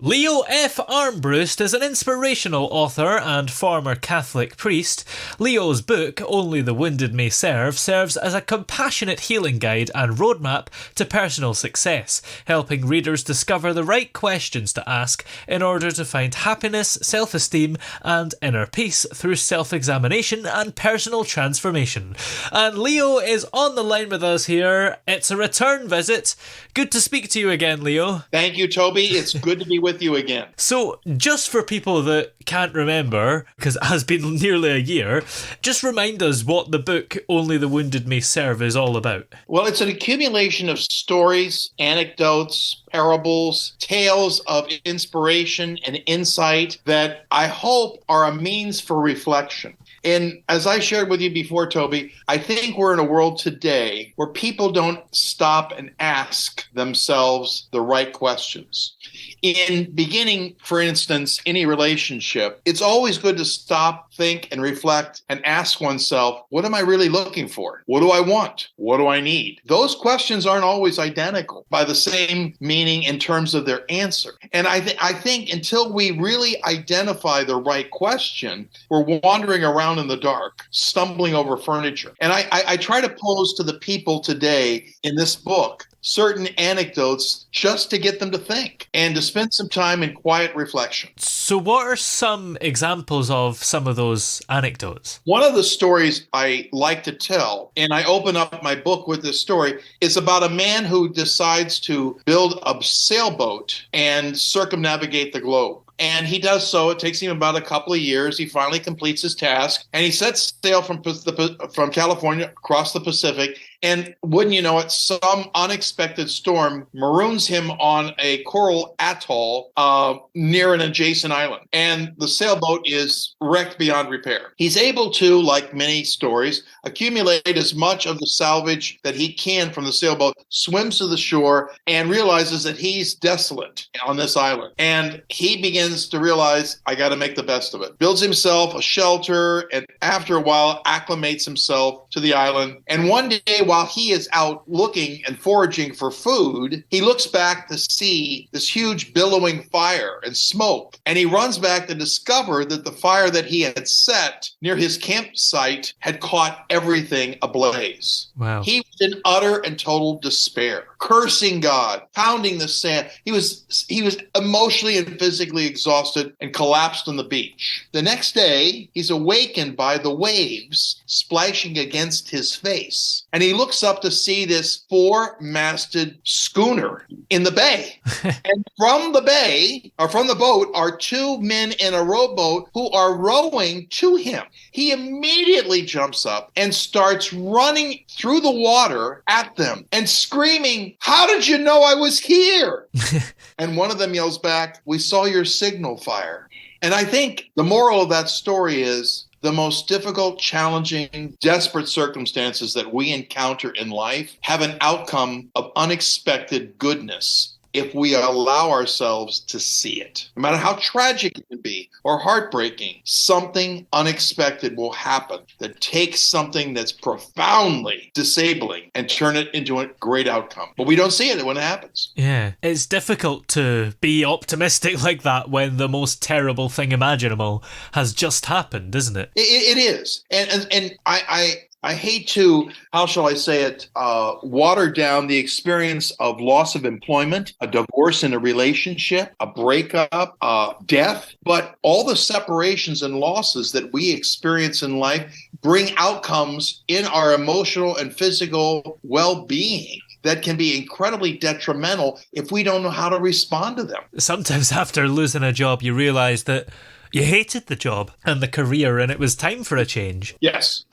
Leo F. Armbrust is an inspirational author and former Catholic priest. Leo's book, Only the Wounded May Serve, serves as a compassionate healing guide and roadmap to personal success, helping readers discover the right questions to ask in order to find happiness, self-esteem, and inner peace through self-examination and personal transformation. And Leo is on the line with us here. It's a return visit. Good to speak to you again, Leo. Thank you, Toby. It's good to be with you again. So, just for people that can't remember, because it has been nearly a year, just remind us what the book Only the Wounded May Serve is all about. Well, it's an accumulation of stories, anecdotes, parables, tales of inspiration and insight that I hope are a means for reflection. And as I shared with you before, Toby, I think we're in a world today where people don't stop and ask themselves the right questions. In beginning, for instance, any relationship, it's always good to stop, think, and reflect and ask oneself, what am I really looking for? What do I want? What do I need? Those questions aren't always identical by the same meaning in terms of their answer. And I think until we really identify the right question, we're wandering around in the dark, stumbling over furniture. And I try to pose to the people today in this book certain anecdotes just to get them to think and to spend some time in quiet reflection. So what are some examples of some of those anecdotes? One of the stories I like to tell, and I open up my book with this story, is about a man who decides to build a sailboat and circumnavigate the globe. And he does so. It takes him about a couple of years. He finally completes his task, and he sets sail from California across the Pacific. And wouldn't you know it, some unexpected storm maroons him on a coral atoll near an adjacent island. And the sailboat is wrecked beyond repair. He's able to, like many stories, accumulate as much of the salvage that he can from the sailboat, swims to the shore, and realizes that he's desolate on this island. And he begins to realize, I got to make the best of it. Builds himself a shelter, and after a while acclimates himself to the island. And one day, while he is out looking and foraging for food, he looks back to see this huge billowing fire and smoke. And he runs back to discover that the fire that he had set near his campsite had caught everything ablaze. Wow. He was in utter and total despair, cursing God, pounding the sand. He was emotionally and physically exhausted and collapsed on the beach. The next day, he's awakened by the waves splashing against his face. And he looks up to see this four-masted schooner in the bay. And from the bay, or from the boat, are two men in a rowboat who are rowing to him. He immediately jumps up and starts running through the water at them and screaming, "How did you know I was here?" And one of them yells back, "We saw your signal fire." And I think the moral of that story is the most difficult, challenging, desperate circumstances that we encounter in life have an outcome of unexpected goodness if we allow ourselves to see it. No matter how tragic it can be or heartbreaking, something unexpected will happen that takes something that's profoundly disabling and turn it into a great outcome. But we don't see it when it happens. Yeah, it's difficult to be optimistic like that when the most terrible thing imaginable has just happened, isn't it? It is. And I hate to, how shall I say it, water down the experience of loss of employment, a divorce in a relationship, a breakup, death, but all the separations and losses that we experience in life bring outcomes in our emotional and physical well-being that can be incredibly detrimental if we don't know how to respond to them. Sometimes after losing a job, you realise that you hated the job and the career and it was time for a change. Yes.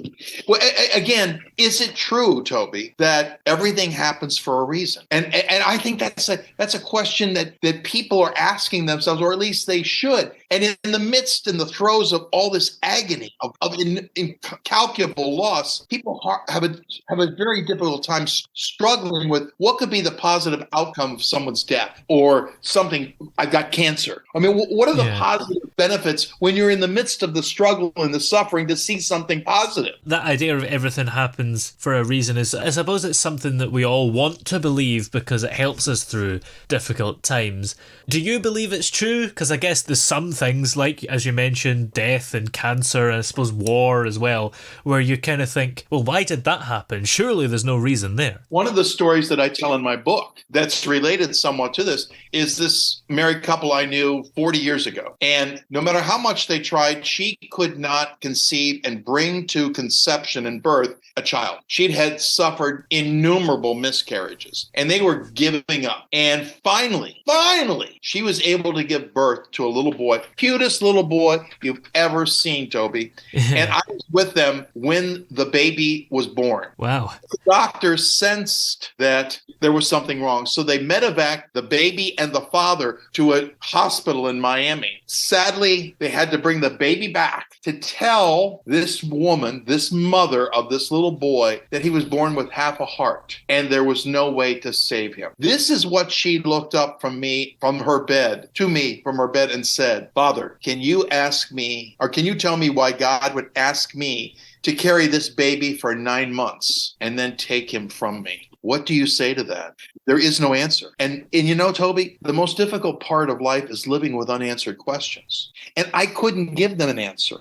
Well, again, is it true, Toby, that everything happens for a reason? And I think that's a question that people are asking themselves, or at least they should. And in the midst, in the throes of all this agony, of incalculable loss, people have a very difficult time struggling with what could be the positive outcome of someone's death or something. I've got cancer. I mean, what are the positive benefits benefits when you're in the midst of the struggle and the suffering to see something positive. That idea of everything happens for a reason is, I suppose it's something that we all want to believe because it helps us through difficult times. Do you believe it's true? Because I guess there's some things, like, as you mentioned, death and cancer, and I suppose war as well, where you kind of think, well, why did that happen? Surely there's no reason there. One of the stories that I tell in my book that's related somewhat to this is this married couple I knew 40 years ago. And no matter how much they tried, she could not conceive and bring to conception and birth a child. She'd had suffered innumerable miscarriages, and they were giving up. And finally, she was able to give birth to a little boy, cutest little boy you've ever seen, Toby. And I was with them when the baby was born. Wow. The doctor sensed that there was something wrong. So they medevaced the baby and the father to a hospital in Miami. Sadly, they had to bring the baby back to tell this woman, this mother of this little boy, that he was born with half a heart and there was no way to save him. This is what she looked up from me, from her bed, to me from her bed, and said, Father, can you ask me, or can you tell me why God would ask me to carry this baby for 9 months and then take him from me? What do you say to that? There is no answer. And you know, Toby, the most difficult part of life is living with unanswered questions. And I couldn't give them an answer.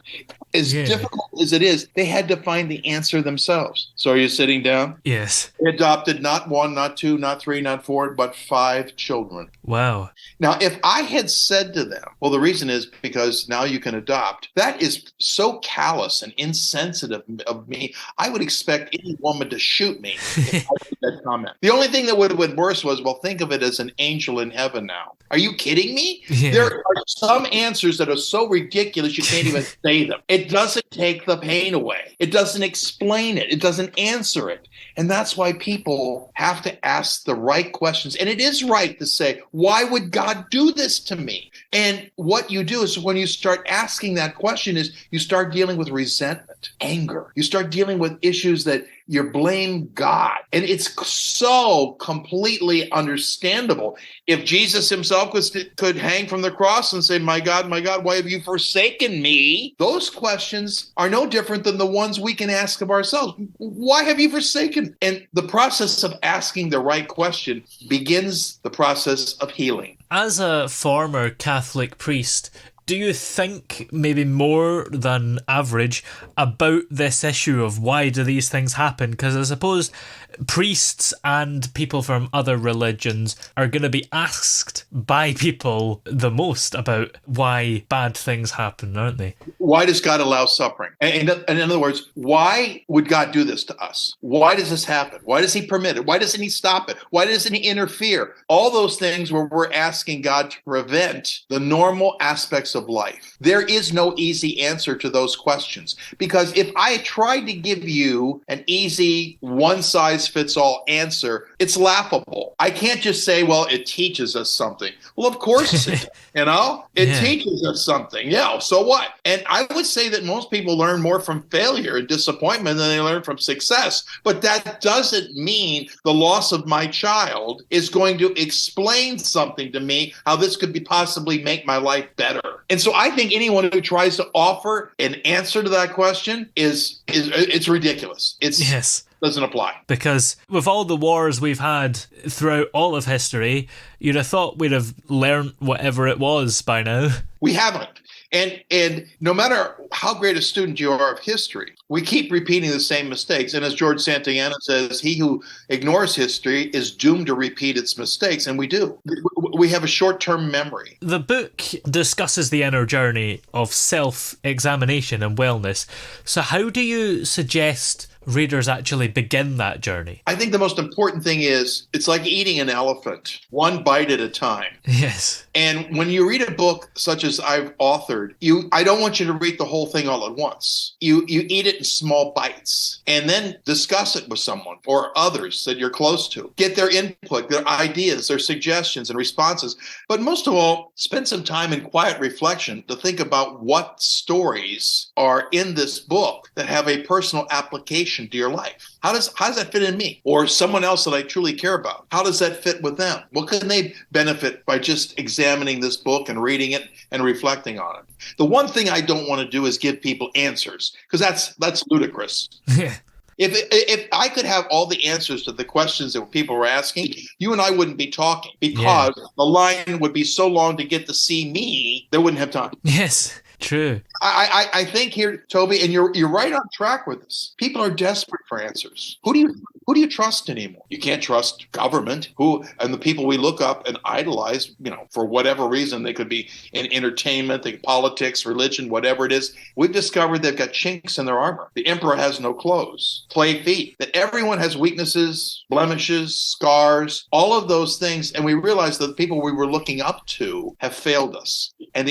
As difficult as it is, they had to find the answer themselves. So are you sitting down? Yes. They adopted not 1, not 2, not 3, not 4, but 5 children. Wow. Now, if I had said to them, well, the reason is because now you can adopt, that is so callous and insensitive of me. I would expect any woman to shoot me if I made that comment. The only thing that would have been worse was, well, think of it as an angel in heaven now. Are you kidding me? Yeah. There are some answers that are so ridiculous you can't even say them. It doesn't take the pain away. It doesn't explain it. It doesn't answer it. And that's why people have to ask the right questions. And it is right to say, why would God do this to me? And what you do is when you start asking that question is you start dealing with resentment, anger. You start dealing with issues that you blame God. And it's so completely understandable. If Jesus himself could hang from the cross and say, my God, why have you forsaken me? Those questions are no different than the ones we can ask of ourselves. Why have you forsaken? And the process of asking the right question begins the process of healing. As a former Catholic priest, do you think maybe more than average about this issue of why do these things happen? Because I suppose priests and people from other religions are going to be asked by people the most about why bad things happen, aren't they? Why does God allow suffering? And in other words, why would God do this to us? Why does this happen? Why does he permit it? Why doesn't he stop it? Why doesn't he interfere? All those things where we're asking God to prevent the normal aspects of life. There is no easy answer to those questions, because if I tried to give you an easy one-size-fits-all answer, it's laughable. I can't just say, well, it teaches us something. Well, of course it does, it teaches us something. Yeah, so what? And I would say that most people learn more from failure and disappointment than they learn from success. But that doesn't mean the loss of my child is going to explain something to me, how this could be possibly make my life better. And so I think anyone who tries to offer an answer to that question is it's ridiculous. Doesn't apply. Because with all the wars we've had throughout all of history, you'd have thought we'd have learned whatever it was by now. We haven't. And no matter how great a student you are of history, we keep repeating the same mistakes. And as George Santayana says, he who ignores history is doomed to repeat its mistakes. And we do. We have a short-term memory. The book discusses the inner journey of self-examination and wellness. So how do you suggest readers actually begin that journey? I think the most important thing is it's like eating an elephant, one bite at a time. Yes. And when you read a book such as I've authored, I don't want you to read the whole thing all at once. You eat it in small bites and then discuss it with someone or others that you're close to. Get their input, their ideas, their suggestions and responses. But most of all, spend some time in quiet reflection to think about what stories are in this book that have a personal application to your life. How does that fit in me? Or someone else that I truly care about? How does that fit with them? What can they benefit by just examining this book and reading it and reflecting on it? The one thing I don't want to do is give people answers, because that's ludicrous. Yeah. If I could have all the answers to the questions that people were asking, you and I wouldn't be talking, because the line would be so long to get to see me, they wouldn't have time. Yes, true. I think here, Toby, and you're right on track with this. People are desperate for answers. Who do you trust anymore? You can't trust government, and the people we look up and idolize, for whatever reason. They could be in entertainment, politics, religion, whatever it is. We've discovered they've got chinks in their armor. The emperor has no clothes, clay feet, that everyone has weaknesses, blemishes, scars, all of those things. And we realize that the people we were looking up to have failed us. And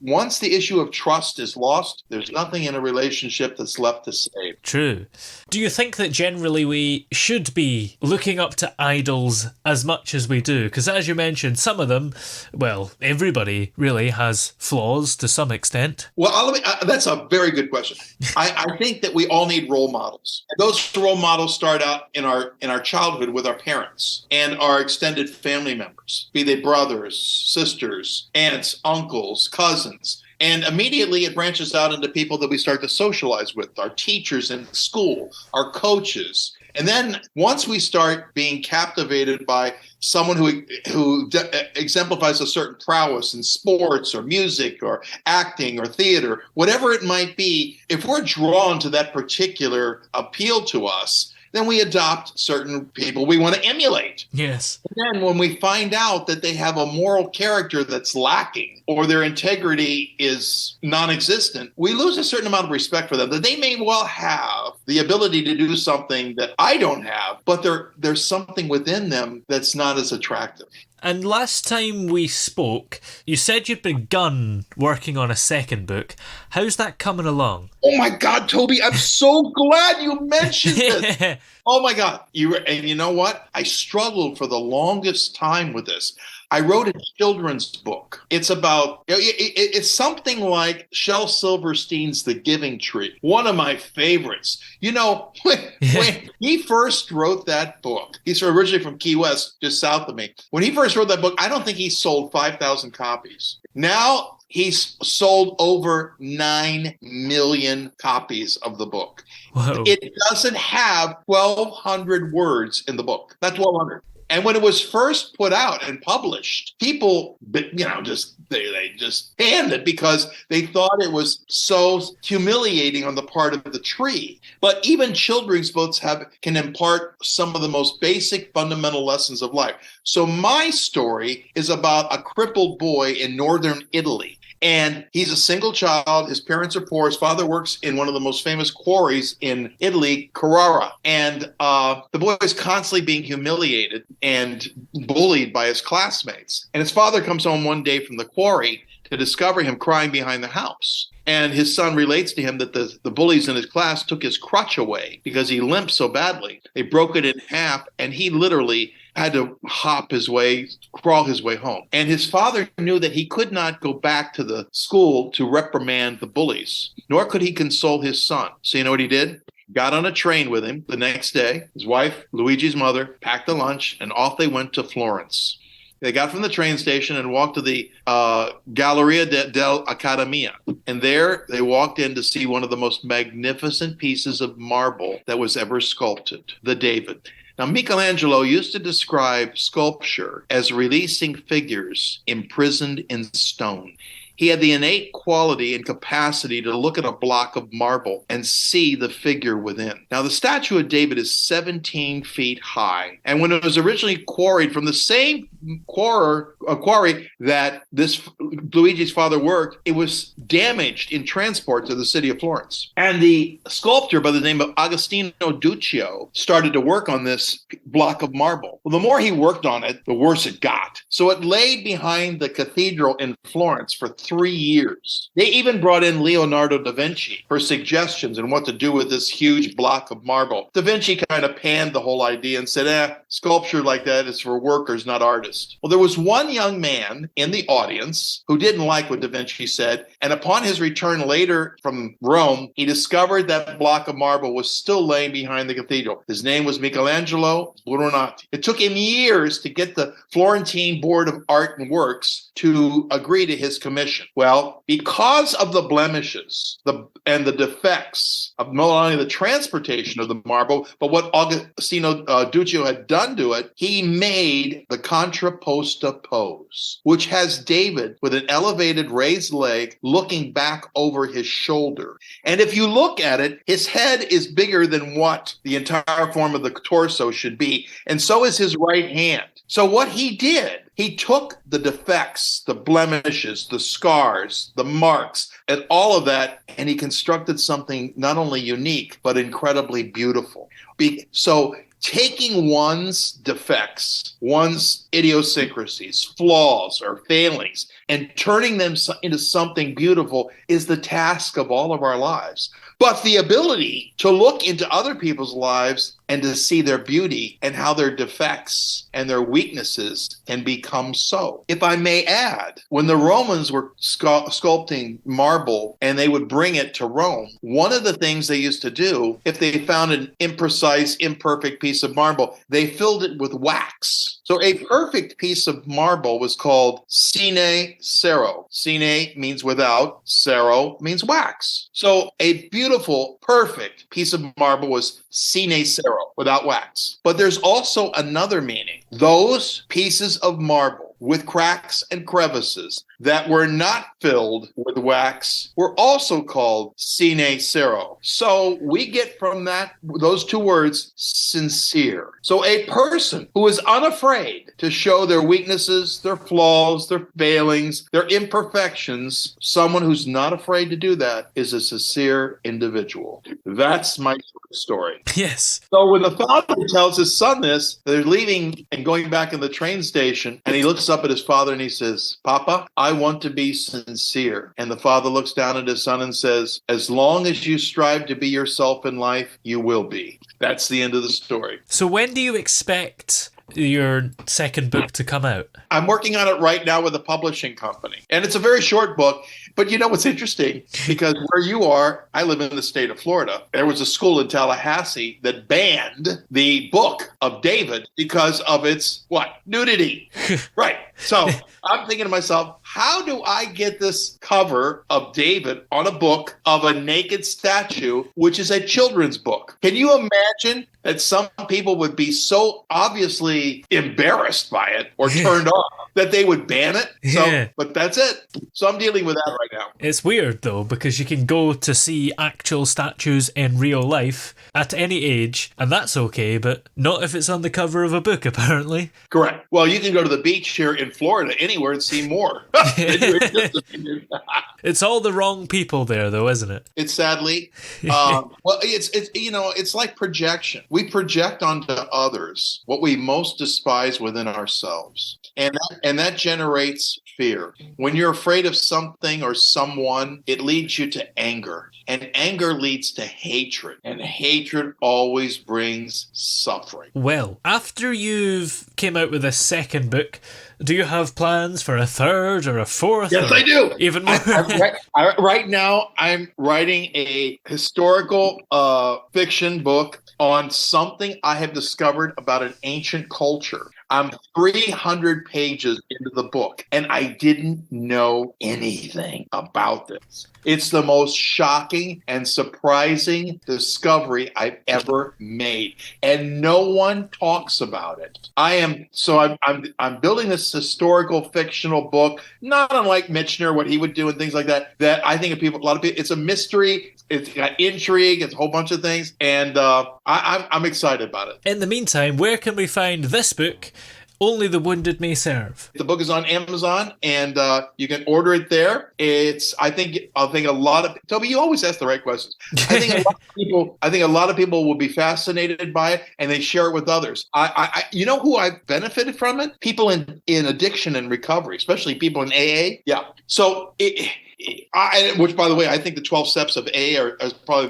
once the issue of trust is lost, there's nothing in a relationship that's left to save. True. Do you think that generally we should be looking up to idols as much as we do? Because as you mentioned, some of them, well, everybody really has flaws to some extent. Well, that's a very good question. I think that we all need role models. And those role models start out in our childhood with our parents and our extended family members, be they brothers, sisters, aunts, uncles, cousins. And immediately it branches out into people that we start to socialize with, our teachers in school, our coaches. And then once we start being captivated by someone who exemplifies a certain prowess in sports or music or acting or theater, whatever it might be, if we're drawn to that particular appeal to us, then we adopt certain people we want to emulate. Yes. And then when we find out that they have a moral character that's lacking or their integrity is non-existent, we lose a certain amount of respect for them, that they may well have the ability to do something that I don't have, but there's something within them that's not as attractive. And last time we spoke, you said you'd begun working on a second book. How's that coming along? Oh my God, Toby, I'm so glad you mentioned this. Oh my God. And you know what? I struggled for the longest time with this. I wrote a children's book. It's about, it's something like Shel Silverstein's The Giving Tree, one of my favorites. When he first wrote that book, he's originally from Key West, just south of me. When he first wrote that book, I don't think he sold 5,000 copies. Now he's sold over 9 million copies of the book. Whoa. It doesn't have 1,200 words in the book. Not 1,200. And when it was first put out and published, people, they just panned it because they thought it was so humiliating on the part of the tree. But even children's books can impart some of the most basic fundamental lessons of life. So my story is about a crippled boy in northern Italy. And he's a single child. His parents are poor. His father works in one of the most famous quarries in Italy, Carrara. And the boy is constantly being humiliated and bullied by his classmates. And his father comes home one day from the quarry to discover him crying behind the house. And his son relates to him that the bullies in his class took his crutch away because he limped so badly. They broke it in half, and he literally had to crawl his way home. And his father knew that he could not go back to the school to reprimand the bullies, nor could he console his son. So you know what he did? Got on a train with him the next day. His wife, Luigi's mother, packed a lunch, and off they went to Florence. They got from the train station and walked to the Galleria dell'Accademia. And there they walked in to see one of the most magnificent pieces of marble that was ever sculpted, the David. Now, Michelangelo used to describe sculpture as releasing figures imprisoned in stone. He had the innate quality and capacity to look at a block of marble and see the figure within. Now, the statue of David is 17 feet high. And when it was originally quarried from the same quarry that this Luigi's father worked, it was damaged in transport to the city of Florence. And the sculptor by the name of Agostino Duccio started to work on this block of marble. Well, the more he worked on it, the worse it got. So it laid behind the cathedral in Florence for 3 years. They even brought in Leonardo da Vinci for suggestions on what to do with this huge block of marble. Da Vinci kind of panned the whole idea and said, sculpture like that is for workers, not artists. Well, there was one young man in the audience who didn't like what da Vinci said, and upon his return later from Rome, he discovered that block of marble was still laying behind the cathedral. His name was Michelangelo Buonarroti. It took him years to get the Florentine Board of Art and Works to agree to his commission. Well, because of the blemishes and the defects of not only the transportation of the marble, but what Agostino Duccio had done to it, he made the contrapposta pose, which has David with an elevated raised leg looking back over his shoulder. And if you look at it, his head is bigger than what the entire form of the torso should be, and so is his right hand. So what he did, he took the defects, the blemishes, the scars, the marks, and all of that, and he constructed something not only unique, but incredibly beautiful. So taking one's defects, one's idiosyncrasies, flaws, or failings, and turning them into something beautiful is the task of all of our lives. But the ability to look into other people's lives and to see their beauty and how their defects and their weaknesses can become so. If I may add, when the Romans were sculpting marble and they would bring it to Rome, one of the things they used to do, if they found an imprecise, imperfect piece of marble, they filled it with wax. So a perfect piece of marble was called sine cero. Sine means without, cero means wax. So a beautiful, perfect piece of marble was sine cero, without wax. But there's also another meaning. Those pieces of marble with cracks and crevices that were not filled with wax were also called sine cero. So we get from that, those two words, sincere. So a person who is unafraid to show their weaknesses, their flaws, their failings, their imperfections, someone who's not afraid to do that is a sincere individual. That's my story. Yes. So when the father tells his son this, they're leaving and going back in the train station, and he looks up at his father and he says, "Papa, I want to be sincere." And the father looks down at his son and says, "As long as you strive to be yourself in life, you will be." That's the end of the story. So when do you expect your second book to come out? I'm working on it right now with a publishing company. And it's a very short book. But you know what's interesting? Because where you are, I live in the state of Florida. There was a school in Tallahassee that banned the book of David because of its, nudity. Right. So I'm thinking to myself, how do I get this cover of David on a book of a naked statue, which is a children's book? Can you imagine that some people would be so obviously embarrassed by it or turned off that they would ban it? Yeah. But that's it. So I'm dealing with that right now. It's weird, though, because you can go to see actual statues in real life at any age, and that's okay, but not if it's on the cover of a book, apparently. Correct. Well, you can go to the beach here in Florida, anywhere, and see more. It's all the wrong people there, though, isn't it? It's sadly. It's like projection. We project onto others what we most despise within ourselves. And that generates fear. When you're afraid of something or someone, it leads you to anger. And anger leads to hatred. And hatred always brings suffering. Well, after you've came out with a second book, do you have plans for a third or a fourth? Yes, I do. Even more? Right now, I'm writing a historical fiction book on something I have discovered about an ancient culture. I'm 300 pages into the book, and I didn't know anything about this. It's the most shocking and surprising discovery I've ever made, and no one talks about it. I'm building this historical fictional book, not unlike Michener, what he would do and things like that. That I think a lot of people. It's a mystery. It's got intrigue. It's a whole bunch of things, and I'm excited about it. In the meantime, where can we find this book Only the Wounded May Serve. The book is on Amazon, and you can order it there. I think a lot of Toby, you always ask the right questions. I think a lot of people will be fascinated by it, and they share it with others. You know who I've benefited from it? People in addiction and recovery, especially people in AA. Yeah. So which, by the way, I think the 12 steps of AA are probably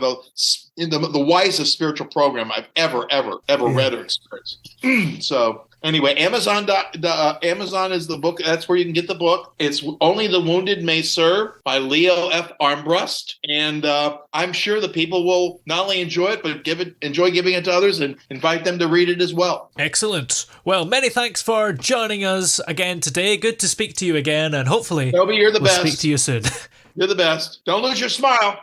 the wisest spiritual program I've ever read or experienced. So anyway, Amazon is the book. That's where you can get the book. It's Only the Wounded May Serve by Leo F Armbrust, and I'm sure the people will not only enjoy it, but enjoy giving it to others and invite them to read it as well. Excellent. Well, many thanks for joining us again today. Good to speak to you again, and hopefully Toby, you're the best. Speak to you soon. You're the best. Don't lose your smile.